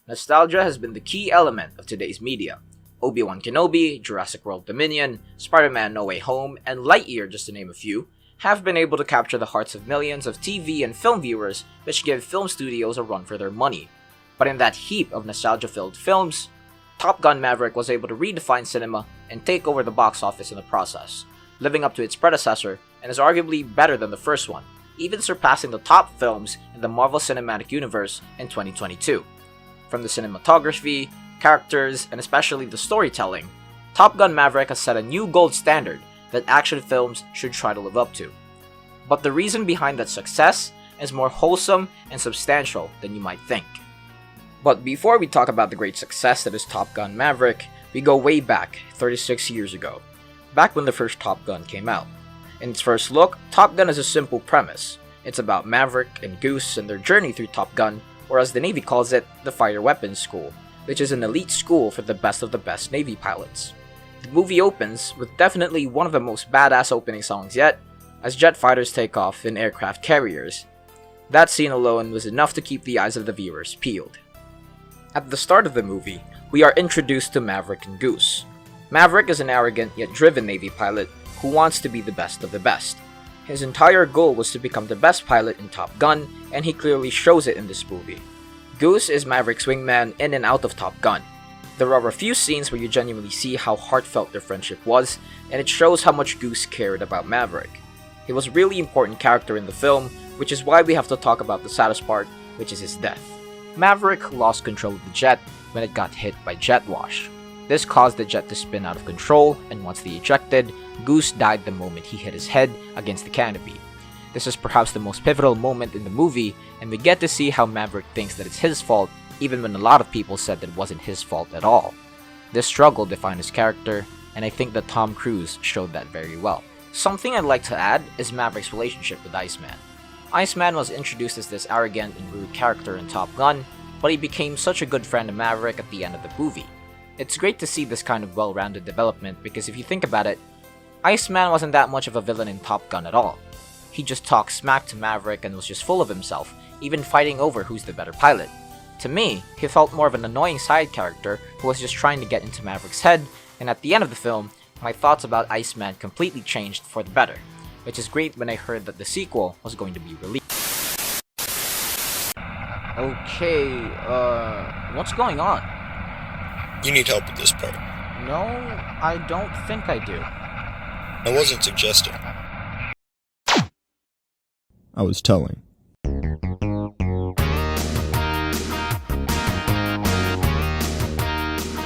Nostalgia has been the key element of today's media. Obi-Wan Kenobi, Jurassic World Dominion, Spider-Man No Way Home, and Lightyear, just to name a few, have been able to capture the hearts of millions of TV and film viewers, which give film studios a run for their money. But in that heap of nostalgia-filled films, Top Gun Maverick was able to redefine cinema and take over the box office in the process, living up to its predecessor and is arguably better than the first one, even surpassing the top films in the Marvel Cinematic Universe in 2022. From the cinematography, characters, and especially the storytelling, Top Gun Maverick has set a new gold standard that action films should try to live up to. But the reason behind that success is more wholesome and substantial than you might think. But before we talk about the great success that is Top Gun Maverick, we go way back, 36 years ago, back when the first Top Gun came out. In its first look, Top Gun has a simple premise. It's about Maverick and Goose and their journey through Top Gun, or as the Navy calls it, the Fighter Weapons School, which is an elite school for the best of the best Navy pilots. The movie opens with definitely one of the most badass opening songs yet, as jet fighters take off in aircraft carriers. That scene alone was enough to keep the eyes of the viewers peeled. At the start of the movie, we are introduced to Maverick and Goose. Maverick is an arrogant yet driven Navy pilot who wants to be the best of the best. His entire goal was to become the best pilot in Top Gun, and he clearly shows it in this movie. Goose is Maverick's wingman in and out of Top Gun. There are a few scenes where you genuinely see how heartfelt their friendship was, and it shows how much Goose cared about Maverick. He was a really important character in the film, which is why we have to talk about the saddest part, which is his death. Maverick lost control of the jet when it got hit by jet wash. This caused the jet to spin out of control, and once they ejected, Goose died the moment he hit his head against the canopy. This is perhaps the most pivotal moment in the movie, and we get to see how Maverick thinks that it's his fault, even when a lot of people said that it wasn't his fault at all. This struggle defined his character, and I think that Tom Cruise showed that very well. Something I'd like to add is Maverick's relationship with Iceman. Iceman was introduced as this arrogant and rude character in Top Gun, but he became such a good friend of Maverick at the end of the movie. It's great to see this kind of well-rounded development because if you think about it, Iceman wasn't that much of a villain in Top Gun at all. He just talked smack to Maverick and was just full of himself, even fighting over who's the better pilot. To me, he felt more of an annoying side character who was just trying to get into Maverick's head, and at the end of the film, my thoughts about Iceman completely changed for the better, which is great when I heard that the sequel was going to be released. Okay, what's going on? You need help with this part. No, I don't think I do. I wasn't suggesting. I was telling.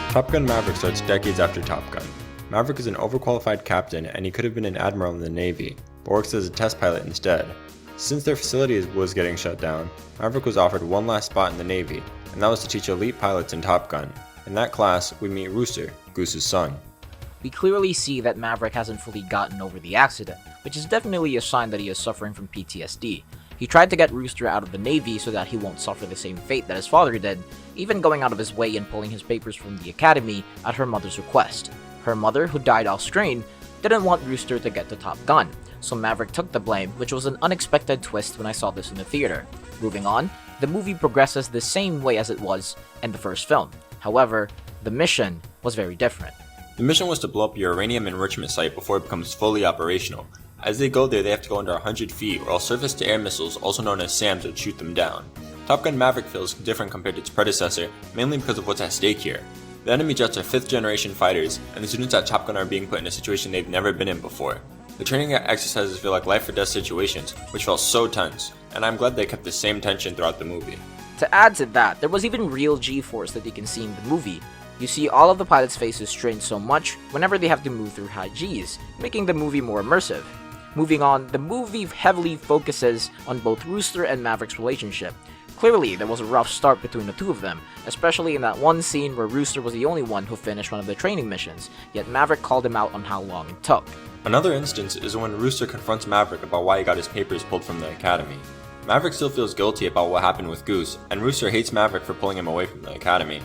Top Gun Maverick starts decades after Top Gun. Maverick is an overqualified captain and he could have been an admiral in the Navy, but works as a test pilot instead. Since their facility was getting shut down, Maverick was offered one last spot in the Navy, and that was to teach elite pilots in Top Gun. In that class, we meet Rooster, Goose's son. We clearly see that Maverick hasn't fully gotten over the accident, which is definitely a sign that he is suffering from PTSD. He tried to get Rooster out of the Navy so that he won't suffer the same fate that his father did, even going out of his way and pulling his papers from the academy at her mother's request. Her mother, who died off-screen, didn't want Rooster to get to Top Gun, so Maverick took the blame, which was an unexpected twist when I saw this in the theater. Moving on, the movie progresses the same way as it was in the first film. However, the mission was very different. The mission was to blow up a uranium enrichment site before it becomes fully operational. As they go there, they have to go under 100 feet, or else surface-to-air missiles, also known as SAMs, would shoot them down. Top Gun Maverick feels different compared to its predecessor, mainly because of what's at stake here. The enemy jets are 5th-generation fighters, and the students at Top Gun are being put in a situation they've never been in before. The training exercises feel like life-or-death situations, which felt so tense, and I'm glad they kept the same tension throughout the movie. To add to that, there was even real G-force that you can see in the movie. You see all of the pilots' faces strain so much whenever they have to move through high Gs, making the movie more immersive. Moving on, the movie heavily focuses on both Rooster and Maverick's relationship. Clearly, there was a rough start between the two of them, especially in that one scene where Rooster was the only one who finished one of the training missions, yet Maverick called him out on how long it took. Another instance is when Rooster confronts Maverick about why he got his papers pulled from the academy. Maverick still feels guilty about what happened with Goose, and Rooster hates Maverick for pulling him away from the academy,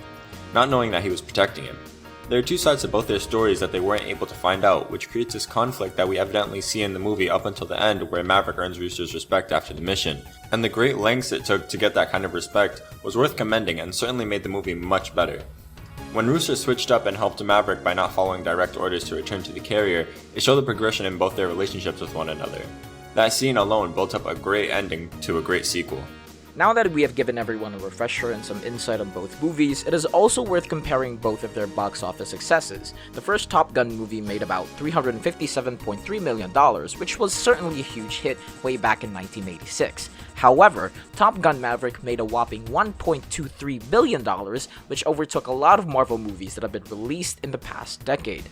not knowing that he was protecting him. There are two sides to both their stories that they weren't able to find out, which creates this conflict that we evidently see in the movie up until the end, where Maverick earns Rooster's respect after the mission. And the great lengths it took to get that kind of respect was worth commending and certainly made the movie much better. When Rooster switched up and helped Maverick by not following direct orders to return to the carrier, it showed the progression in both their relationships with one another. That scene alone built up a great ending to a great sequel. Now that we have given everyone a refresher and some insight on both movies, it is also worth comparing both of their box office successes. The first Top Gun movie made about $357.3 million, which was certainly a huge hit way back in 1986. However, Top Gun Maverick made a whopping $1.23 billion, which overtook a lot of Marvel movies that have been released in the past decade.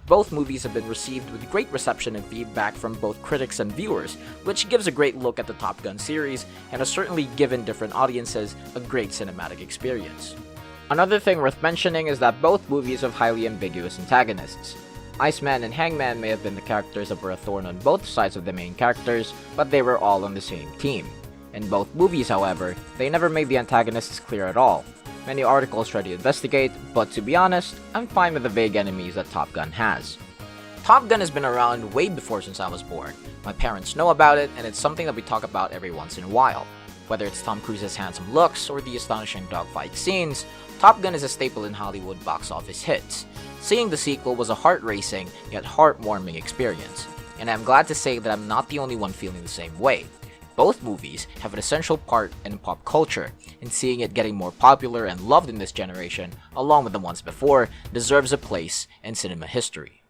Both movies have been received with great reception and feedback from both critics and viewers, which gives a great look at the Top Gun series and has certainly given different audiences a great cinematic experience. Another thing worth mentioning is that both movies have highly ambiguous antagonists. Iceman and Hangman may have been the characters that were a thorn on both sides of the main characters, but they were all on the same team. In both movies, however, they never made the antagonists clear at all. Many articles try to investigate, but to be honest, I'm fine with the vague enemies that Top Gun has. Top Gun has been around way before since I was born. My parents know about it, and it's something that we talk about every once in a while. Whether it's Tom Cruise's handsome looks or the astonishing dogfight scenes, Top Gun is a staple in Hollywood box office hits. Seeing the sequel was a heart-racing, yet heartwarming experience, and I'm glad to say that I'm not the only one feeling the same way. Both movies have an essential part in pop culture, and seeing it getting more popular and loved in this generation, along with the ones before, deserves a place in cinema history.